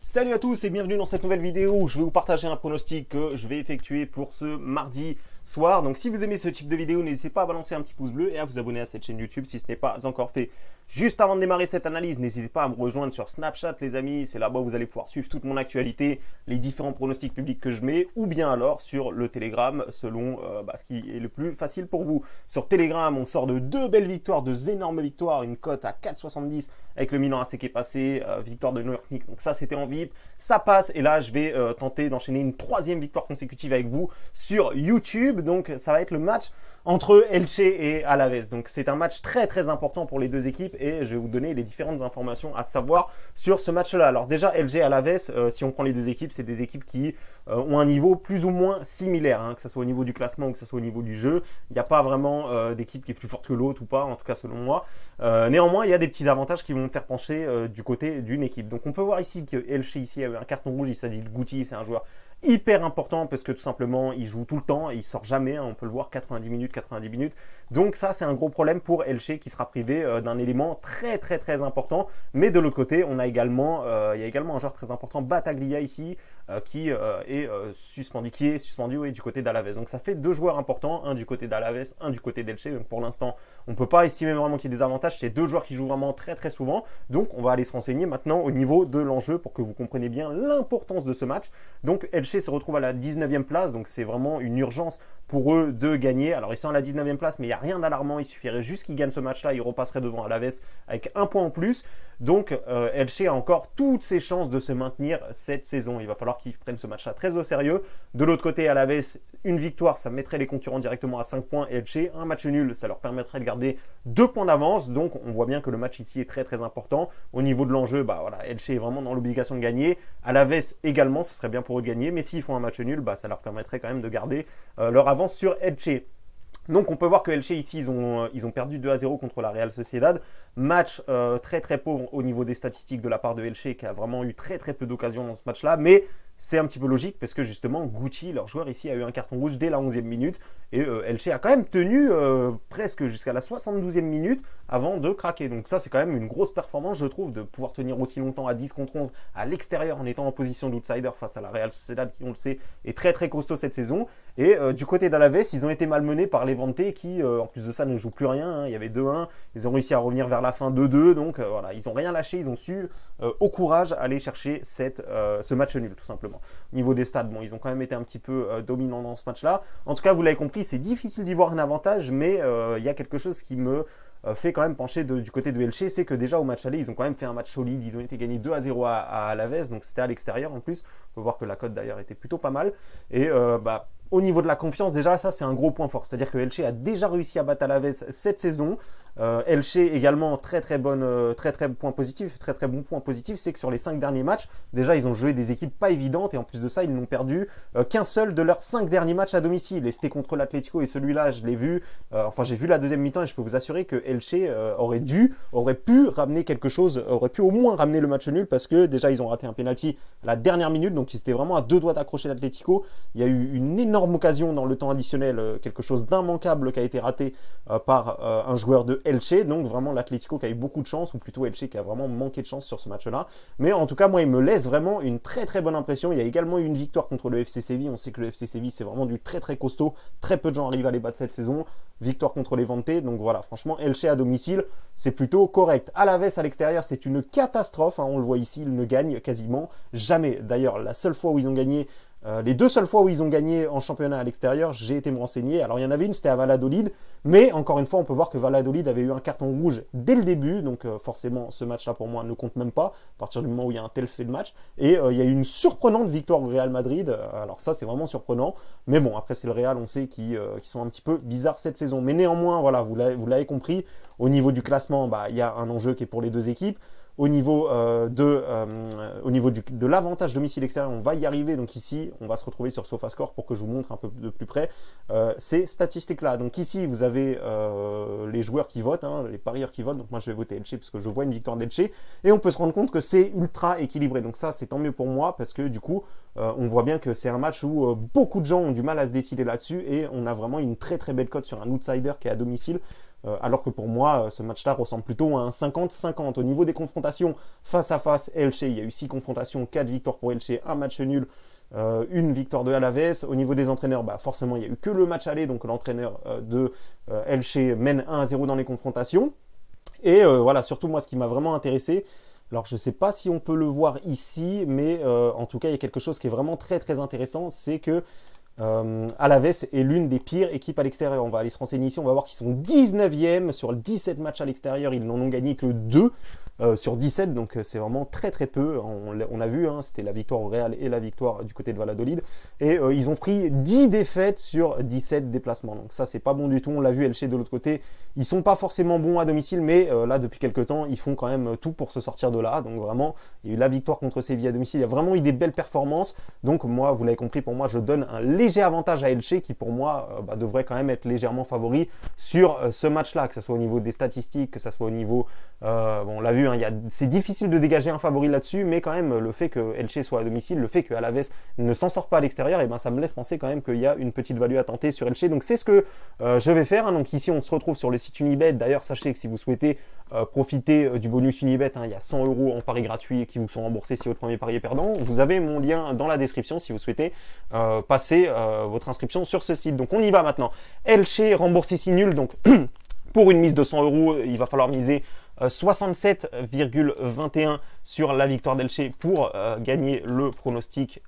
Salut à tous et bienvenue dans cette nouvelle vidéo où je vais vous partager un pronostic que je vais effectuer pour ce mardi soir. Donc si vous aimez ce type de vidéo, n'hésitez pas à balancer un petit pouce bleu et à vous abonner à cette chaîne YouTube si ce n'est pas encore fait. Juste avant de démarrer cette analyse, n'hésitez pas à me rejoindre sur Snapchat les amis, c'est là-bas où vous allez pouvoir suivre toute mon actualité, les différents pronostics publics que je mets, ou bien alors sur le Telegram selon ce qui est le plus facile pour vous. Sur Telegram, on sort de deux belles victoires, deux énormes victoires, une cote à 4,70 avec le Milan AC qui est passé, victoire de New York Knicks, donc ça c'était en VIP, ça passe et là je vais tenter d'enchaîner une troisième victoire consécutive avec vous sur YouTube, donc ça va être le match entre Elche et Alavés. Donc c'est un match très important pour les deux équipes et je vais vous donner les différentes informations à savoir sur ce match-là. Alors déjà Elche et Alavés, si on prend les deux équipes, c'est des équipes qui ont un niveau plus ou moins similaire, que ce soit au niveau du classement ou que ce soit au niveau du jeu. Il n'y a pas vraiment d'équipe qui est plus forte que l'autre ou pas, en tout cas selon moi. Néanmoins, il y a des petits avantages qui vont me faire pencher du côté d'une équipe. Donc on peut voir ici que Elche ici a eu un carton rouge, il s'agit de Guti, c'est un joueur hyper important parce que tout simplement il joue tout le temps et il sort jamais, on peut le voir 90 minutes. Donc ça c'est un gros problème pour Elche qui sera privé d'un élément très important. Mais de l'autre côté, on a également il y a également un joueur très important, Battaglia ici, qui est suspendu du côté d'Alavés. Donc ça fait deux joueurs importants, un du côté d'Alavés, un du côté d'Elche. Donc pour l'instant, on ne peut pas estimer vraiment qu'il y ait des avantages. C'est deux joueurs qui jouent vraiment très souvent. Donc on va aller se renseigner maintenant au niveau de l'enjeu pour que vous compreniez bien l'importance de ce match. Donc Elche se retrouve à la 19e place, donc c'est vraiment une urgence pour eux de gagner. Alors ils sont à la 19e place, mais il n'y a rien d'alarmant, il suffirait juste qu'ils gagnent ce match-là, ils repasseraient devant Alavés avec un point en plus. Donc Elche a encore toutes ses chances de se maintenir cette saison. Il va falloir qu'ils prennent ce match-là très au sérieux. De l'autre côté, Alavés, une victoire, ça mettrait les concurrents directement à 5 points. Elche, un match nul, ça leur permettrait de garder 2 points d'avance. Donc on voit bien que le match ici est très important. Au niveau de l'enjeu, Elche est vraiment dans l'obligation de gagner. Alavés également, ça serait bien pour eux de gagner. Mais s'ils font un match nul, ça leur permettrait quand même de garder leur avance sur Elche. Donc on peut voir que Elche ici, ils ont perdu 2-0 contre la Real Sociedad. Match très pauvre au niveau des statistiques de la part de Elche qui a vraiment eu très peu d'occasions dans ce match-là. Mais c'est un petit peu logique parce que justement Guti, leur joueur ici, a eu un carton rouge dès la 11e minute. Et Elche a quand même tenu presque jusqu'à la 72e minute avant de craquer. Donc ça c'est quand même une grosse performance je trouve de pouvoir tenir aussi longtemps à 10 contre 11 à l'extérieur en étant en position d'outsider face à la Real Sociedad qui on le sait est très costaud cette saison. Et du côté d'Alavés, ils ont été malmenés par les Levante qui en plus de ça ne joue plus rien, il y avait 2-1, ils ont réussi à revenir vers la fin 2-2, donc voilà, ils n'ont rien lâché, ils ont su au courage aller chercher ce match nul tout simplement. Au niveau des stats, bon, ils ont quand même été un petit peu dominants dans ce match-là. En tout cas, vous l'avez compris, c'est difficile d'y voir un avantage, mais il y a quelque chose qui me fait quand même pencher du côté de Elche, c'est que déjà au match aller, ils ont quand même fait un match solide, ils ont été gagnés 2-0 à Alavés, donc c'était à l'extérieur en plus, on peut voir que la cote d'ailleurs était plutôt pas mal, et au niveau de la confiance, déjà, ça, c'est un gros point fort. C'est-à-dire que Elche a déjà réussi à battre Alavés cette saison. Elche également, très bon point positif, c'est que sur les 5 derniers matchs, déjà, ils ont joué des équipes pas évidentes et en plus de ça, ils n'ont perdu qu'un seul de leurs 5 derniers matchs à domicile. Et c'était contre l'Atlético et celui-là, je l'ai vu, j'ai vu la deuxième mi-temps et je peux vous assurer que Elche aurait pu ramener quelque chose, aurait pu au moins ramener le match nul parce que déjà, ils ont raté un penalty à la dernière minute, donc ils étaient vraiment à 2 doigts d'accrocher l'Atlético. Il y a eu une énorme occasion dans le temps additionnel, quelque chose d'immanquable qui a été raté par un joueur de Elche, donc vraiment l'Atlético qui a eu beaucoup de chance, ou plutôt Elche qui a vraiment manqué de chance sur ce match-là. Mais en tout cas, moi, il me laisse vraiment une très bonne impression. Il y a également eu une victoire contre le FC Séville. On sait que le FC Séville, c'est vraiment du très costaud. Très peu de gens arrivent à les battre cette saison. Victoire contre les Levante. Donc voilà, franchement, Elche à domicile, c'est plutôt correct. Alavés à l'extérieur, c'est une catastrophe. On le voit ici, ils ne gagnent quasiment jamais. D'ailleurs, la seule fois où ils ont gagné, les 2 seules fois où ils ont gagné en championnat à l'extérieur, j'ai été me renseigner. Alors il y en avait une, c'était à Valladolid, mais encore une fois, on peut voir que Valladolid avait eu un carton rouge dès le début, donc forcément, ce match-là pour moi ne compte même pas, à partir du moment où il y a un tel fait de match. Et il y a eu une surprenante victoire au Real Madrid, alors ça c'est vraiment surprenant, mais bon, après c'est le Real, on sait qu'ils sont un petit peu bizarres cette saison. Mais néanmoins, voilà, vous l'avez compris, au niveau du classement, il y a un enjeu qui est pour les deux équipes. Au niveau de l'avantage domicile extérieur, on va y arriver. Donc ici, on va se retrouver sur SofaScore pour que je vous montre un peu de plus près ces statistiques-là. Donc ici, vous avez les joueurs qui votent, les parieurs qui votent. Donc moi, je vais voter Elche parce que je vois une victoire d'Elche. Et on peut se rendre compte que c'est ultra équilibré. Donc ça, c'est tant mieux pour moi parce que du coup, on voit bien que c'est un match où beaucoup de gens ont du mal à se décider là-dessus. Et on a vraiment une très belle cote sur un outsider qui est à domicile. alors que pour moi, ce match-là ressemble plutôt à un 50-50. Au niveau des confrontations face à face, Elche, il y a eu 6 confrontations, 4 victoires pour Elche, un match nul, une victoire de Alavés. Au niveau des entraîneurs, bah forcément, il n'y a eu que le match aller, donc l'entraîneur de Elche mène 1-0 dans les confrontations. Et voilà, surtout moi, ce qui m'a vraiment intéressé, alors je ne sais pas si on peut le voir ici, mais en tout cas, il y a quelque chose qui est vraiment très très intéressant, c'est que Alavés est l'une des pires équipes à l'extérieur. On va aller se renseigner ici, on va voir qu'ils sont 19e sur 17 matchs à l'extérieur, ils n'en ont gagné que 2 sur 17, donc c'est vraiment très très peu. On a vu, hein, c'était la victoire au Real et la victoire du côté de Valladolid, et ils ont pris 10 défaites sur 17 déplacements, donc ça c'est pas bon du tout. On l'a vu, Elche de l'autre côté, ils sont pas forcément bons à domicile, mais là depuis quelques temps ils font quand même tout pour se sortir de là. Donc vraiment, il y a eu la victoire contre Séville à domicile, il y a vraiment eu des belles performances. Donc moi, vous l'avez compris, pour moi je donne un léger avantage à Elche qui pour moi devrait quand même être légèrement favori sur ce match-là, que ce soit au niveau des statistiques, que ce soit au niveau, bon on l'a vu, hein, c'est difficile de dégager un favori là-dessus, mais quand même le fait que Elche soit à domicile, le fait que Alavés ne s'en sorte pas à l'extérieur, et ben ça me laisse penser quand même qu'il y a une petite value à tenter sur Elche. Donc c'est ce que je vais faire, hein. Donc ici on se retrouve sur le site Unibet. D'ailleurs sachez que si vous souhaitez profiter du bonus Unibet, hein, il y a 100 € en pari gratuit qui vous sont remboursés si votre premier pari est perdant. Vous avez mon lien dans la description si vous souhaitez passer votre inscription sur ce site. Donc on y va maintenant. Elche rembourse ici nul, donc pour une mise de 100 €, il va falloir miser 67,21 sur la victoire d'Elche pour gagner le pronostic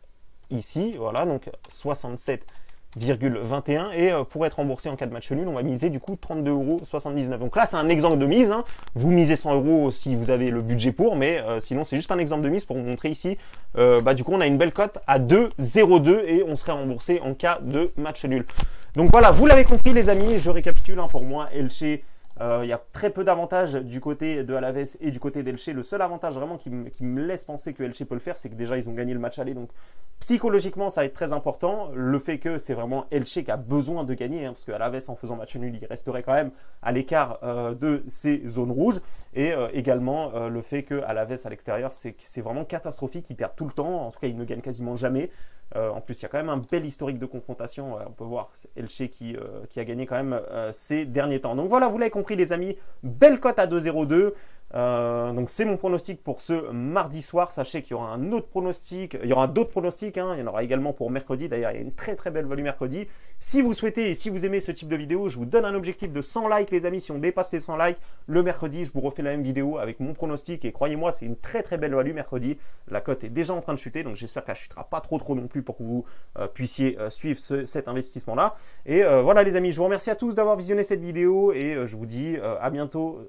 ici. Voilà, donc 67,21, et pour être remboursé en cas de match nul, on va miser du coup 32,79 €. Donc là, c'est un exemple de mise, hein. Vous misez 100 € si vous avez le budget pour, mais sinon, c'est juste un exemple de mise pour vous montrer ici. Du coup, on a une belle cote à 2,02 et on serait remboursé en cas de match nul. Donc voilà, vous l'avez compris les amis, je récapitule, hein, pour moi, Elche, il y a très peu d'avantages du côté de Alavés et du côté d'Elche. Le seul avantage vraiment qui me laisse penser que Elche peut le faire, c'est que déjà ils ont gagné le match aller. Donc psychologiquement, ça va être très important. Le fait que c'est vraiment Elche qui a besoin de gagner, hein, parce que Alavés en faisant match nul, il resterait quand même à l'écart de ces zones rouges. Et également le fait que Alavés à l'extérieur, c'est vraiment catastrophique. Ils perdent tout le temps. En tout cas, ils ne gagnent quasiment jamais. En plus, il y a quand même un bel historique de confrontation. On peut voir Elche qui a gagné quand même ces derniers temps. Donc voilà, vous l'avez compris les amis, belle cote à 2,02. Donc c'est mon pronostic pour ce mardi soir. Sachez qu'il y aura un autre pronostic, il y aura d'autres pronostics, hein. Il y en aura également pour mercredi. D'ailleurs, il y a une très très belle value mercredi. Si vous souhaitez et si vous aimez ce type de vidéo, je vous donne un objectif de 100 likes les amis. Si on dépasse les 100 likes, le mercredi, je vous refais la même vidéo avec mon pronostic. Et croyez-moi, c'est une très très belle value mercredi. La cote est déjà en train de chuter, donc j'espère qu'elle ne chutera pas trop non plus pour que vous puissiez suivre cet investissement-là. Et voilà les amis, je vous remercie à tous d'avoir visionné cette vidéo et je vous dis à bientôt